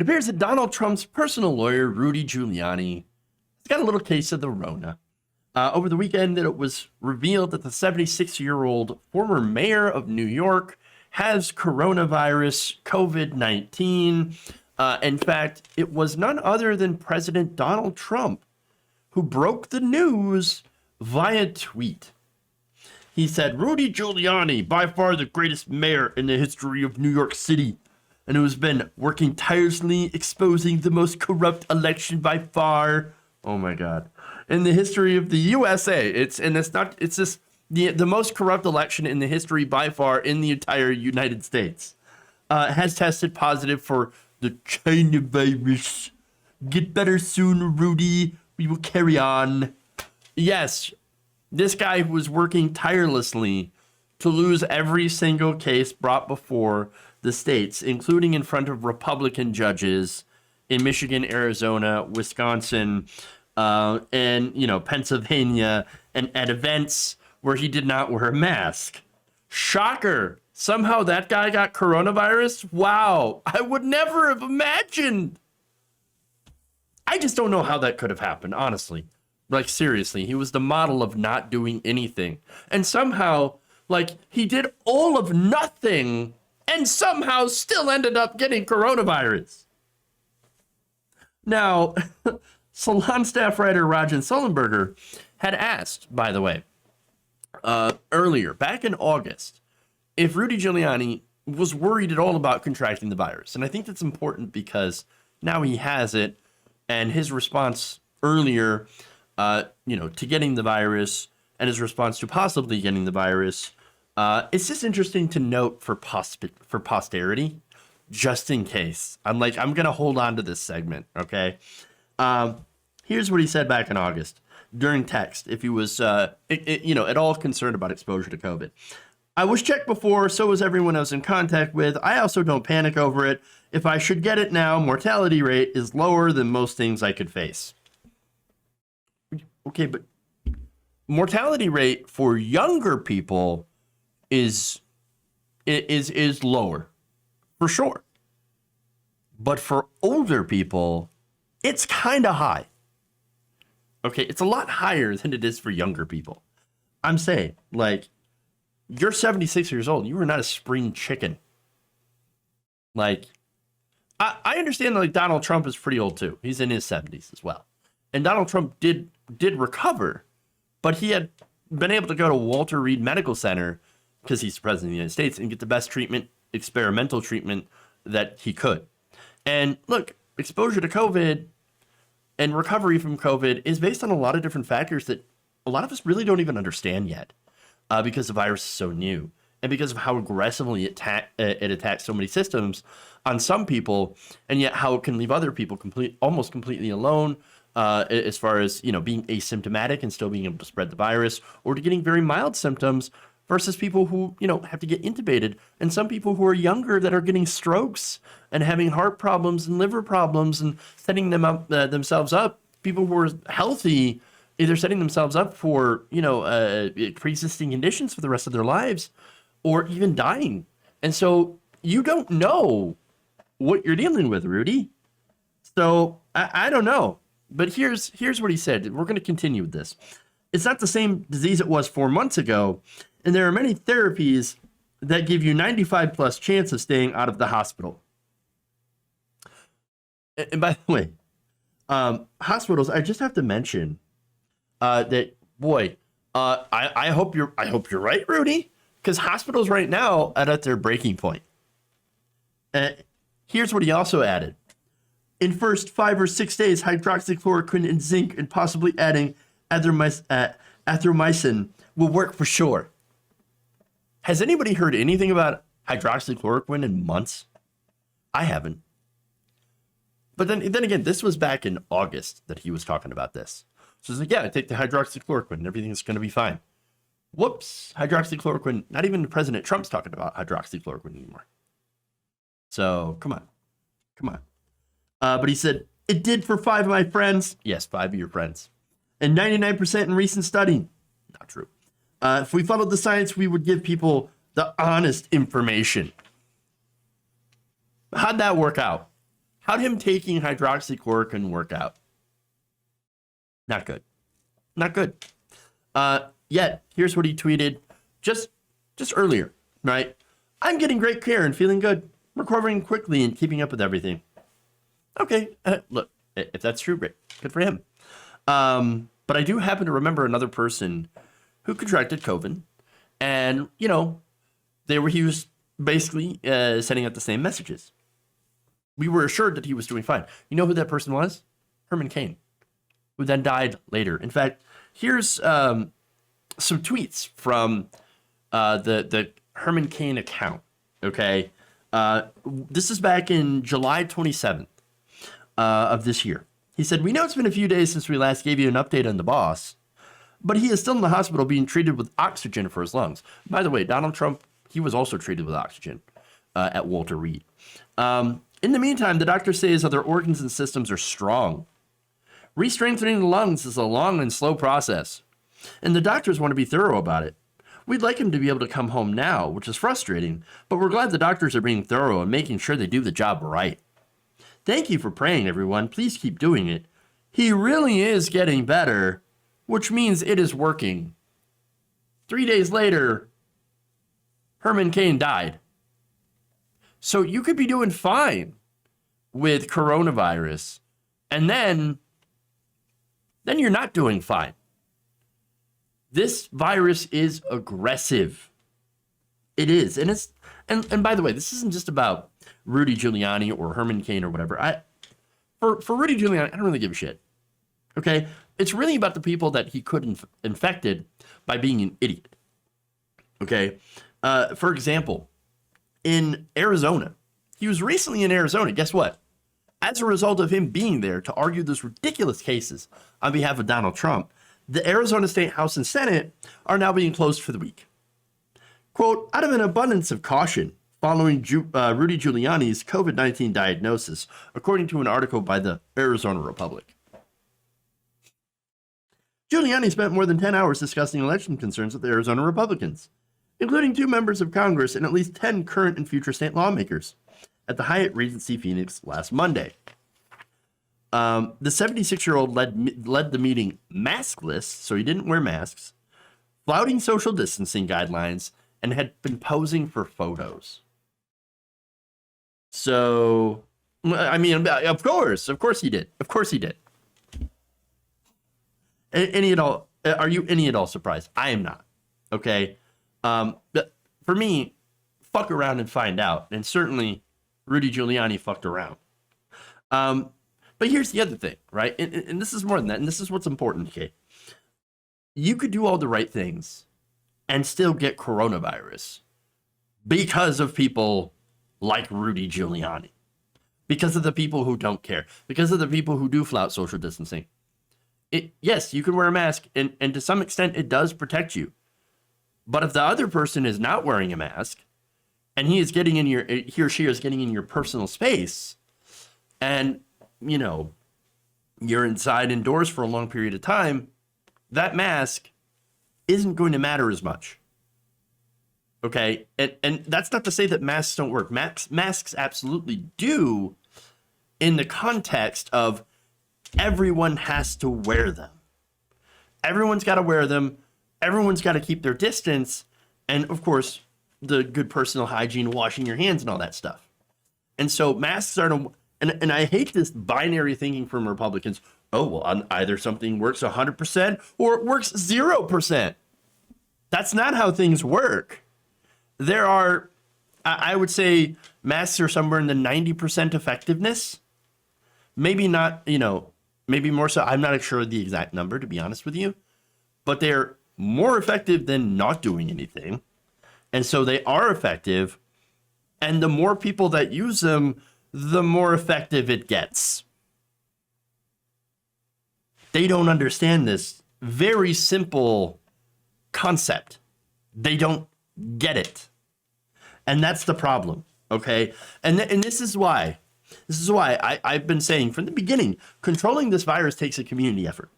It appears that Donald Trump's personal lawyer, Rudy Giuliani, has got a little case of the Rona. Over the weekend, it was revealed that the 76-year-old former mayor of New York has coronavirus, COVID-19. In fact, it was none other than President Donald Trump who broke the news via tweet. He said, Rudy Giuliani, by far the greatest mayor in the history of New York City, and who has been working tirelessly exposing the most corrupt election by far. Oh my God. In the history of the USA. It's just the most corrupt election in the history by far in the entire United States. Has tested positive for the China virus. Get better soon, Rudy. We will carry on. Yes, this guy was working tirelessly to lose every single case brought before the states, including in front of Republican judges in Michigan, Arizona, Wisconsin, and Pennsylvania, and at events where he did not wear a mask. Shocker. Somehow that guy got coronavirus? Wow. I would never have imagined. I just don't know how that could have happened, honestly. Like, seriously, he was the model of not doing anything. And somehow, he did all of nothing and somehow still ended up getting coronavirus. Now, Salon staff writer Rajan Sullenberger had asked, by the way, earlier, back in August, if Rudy Giuliani was worried at all about contracting the virus. And I think that's important because now he has it, and his response earlier, to getting the virus and his response to possibly getting the virus, it's just interesting to note for posterity, just in case. I'm going to hold on to this segment, okay? Here's what he said back in August during text, if he was, at all concerned about exposure to COVID. I was checked before, so was everyone I was in contact with. I also don't panic over it. If I should get it now, mortality rate is lower than most things I could face. Okay, but mortality rate for younger people is lower, for sure. But for older people, it's kind of high. Okay, it's a lot higher than it is for younger people. I'm saying, you're 76 years old. You are not a spring chicken. I understand that Donald Trump is pretty old too. He's in his 70s as well. And Donald Trump did recover, but he had been able to go to Walter Reed Medical Center because he's the president of the United States and get the best treatment, experimental treatment that he could. And look, exposure to COVID and recovery from COVID is based on a lot of different factors that a lot of us really don't even understand yet. Because the virus is so new and because of how aggressively it attacks so many systems on some people, and yet how it can leave other people almost completely alone as far as, being asymptomatic and still being able to spread the virus, or to getting very mild symptoms versus people who, have to get intubated, and some people who are younger that are getting strokes and having heart problems and liver problems and setting themselves up. People who are healthy, either setting themselves up for, pre-existing conditions for the rest of their lives, or even dying. And so you don't know what you're dealing with, Rudy. So I don't know. But here's what he said. We're going to continue with this. It's not the same disease it was 4 months ago, and there are many therapies that give you 95+ chance of staying out of the hospital. And by the way, hospitals, I just have to mention, I hope you're right, Rudy, because hospitals right now are at their breaking point. Here's what he also added: in first 5 or 6 days, hydroxychloroquine and zinc, and possibly adding athromycin will work for sure. Has anybody heard anything about hydroxychloroquine in months? I haven't. But then again, this was back in August that he was talking about this. So it's yeah, take the hydroxychloroquine and everything's going to be fine. Whoops, hydroxychloroquine. Not even President Trump's talking about hydroxychloroquine anymore. So come on. But he said, it did for 5 of my friends. Yes, 5 of your friends. And 99% in recent study. Not true. If we followed the science, we would give people the honest information. How'd that work out? How'd him taking hydroxychloroquine work out? Not good. Not good. Yet, here's what he tweeted just earlier, right? I'm getting great care and feeling good, recovering quickly and keeping up with everything. Okay, look, if that's true, great. Good for him. But I do happen to remember another person who contracted COVID, and, you know, he was basically sending out the same messages. We were assured that he was doing fine. You know who that person was? Herman Cain, who then died later. In fact, here's some tweets from the Herman Cain account, okay? This is back in July 27th of this year. He said, "We know it's been a few days since we last gave you an update on the boss, but he is still in the hospital being treated with oxygen for his lungs." By the way, Donald Trump, he was also treated with oxygen at Walter Reed. In the meantime, the doctors say his other organs and systems are strong. Re-strengthening the lungs is a long and slow process, and the doctors want to be thorough about it. We'd like him to be able to come home now, which is frustrating, but we're glad the doctors are being thorough and making sure they do the job right. Thank you for praying, everyone. Please keep doing it. He really is getting better, which means it is working. 3 days later, Herman Cain died. So you could be doing fine with coronavirus, and then you're not doing fine. This virus is aggressive. It is. And by the way, this isn't just about Rudy Giuliani or Herman Cain or whatever. For Rudy Giuliani, I don't really give a shit. Okay? It's really about the people that he could infected by being an idiot. Okay? For example, in Arizona, he was recently in Arizona. Guess what? As a result of him being there to argue those ridiculous cases on behalf of Donald Trump, the Arizona State House and Senate are now being closed for the week. Quote, out of an abundance of caution following Rudy Giuliani's COVID-19 diagnosis, according to an article by the Arizona Republic. Giuliani spent more than 10 hours discussing election concerns with the Arizona Republicans, including 2 members of Congress and at least 10 current and future state lawmakers, at the Hyatt Regency Phoenix last Monday. The 76-year-old led the meeting maskless, so he didn't wear masks, flouting social distancing guidelines, and had been posing for photos. So, I mean, of course he did. Of course he did. Are you any at all surprised? I am not. Okay. But for me, fuck around and find out. And certainly Rudy Giuliani fucked around. But here's the other thing, right? And this is more than that. And this is what's important, okay? You could do all the right things and still get coronavirus because of people like Rudy Giuliani, because of the people who don't care, because of the people who do flout social distancing. Yes, you can wear a mask, and to some extent it does protect you. But if the other person is not wearing a mask and he or she is getting in your personal space, and, you know, you're inside indoors for a long period of time, that mask isn't going to matter as much. Okay? And that's not to say that masks don't work. Masks absolutely do in the context of everyone has to wear them. Everyone's got to wear them. Everyone's got to keep their distance. And, of course, the good personal hygiene, washing your hands and all that stuff. And so masks are... And I hate this binary thinking from Republicans. Oh, well, either something works 100% or it works 0%. That's not how things work. There are, I would say, masks are somewhere in the 90% effectiveness. Maybe not, maybe more so. I'm not sure of the exact number, to be honest with you. But they're more effective than not doing anything. And so they are effective. And the more people that use them, the more effective it gets. They don't understand this very simple concept. They don't get it. And that's the problem, okay? And this is why I've been saying from the beginning, controlling this virus takes a community effort,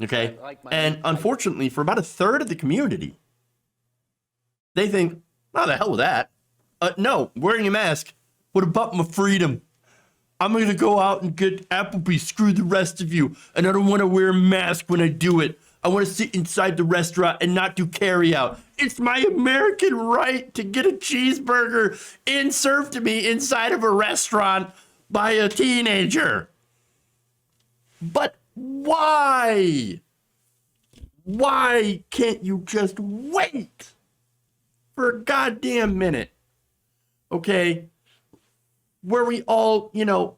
okay? And unfortunately, for about a third of the community, they think, oh, the hell with that. No, wearing a mask would have bought my freedom. I'm going to go out and get Applebee's. Screw the rest of you. And I don't want to wear a mask when I do it. I want to sit inside the restaurant and not do carry out. It's my American right to get a cheeseburger served to me inside of a restaurant by a teenager. But why? Why can't you just wait for a goddamn minute? Okay? Where we all,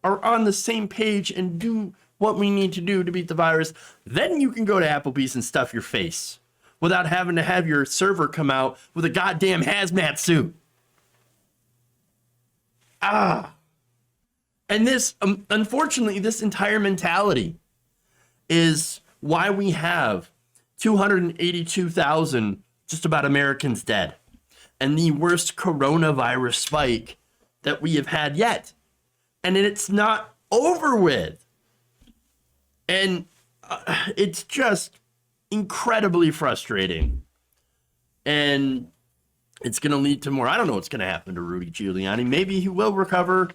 are on the same page and do what we need to do to beat the virus. Then you can go to Applebee's and stuff your face without having to have your server come out with a goddamn hazmat suit. And this, unfortunately, this entire mentality is why we have 282,000 just about Americans dead and the worst coronavirus spike that we have had yet. And it's not over with. And it's just incredibly frustrating. And it's going to lead to more. I don't know what's going to happen to Rudy Giuliani. Maybe he will recover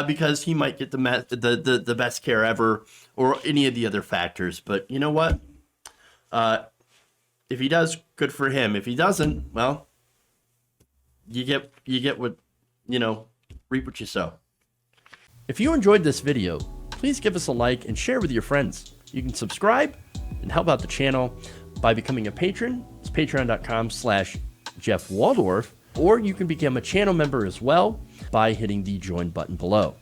because he might get the best care ever, or any of the other factors. But you know what? If he does, good for him. If he doesn't, well, you get what, reap what you sow. If you enjoyed this video, please give us a like and share with your friends. You can subscribe and help out the channel by becoming a patron. It's patreon.com/Jeff Waldorf, or you can become a channel member as well by hitting the join button below.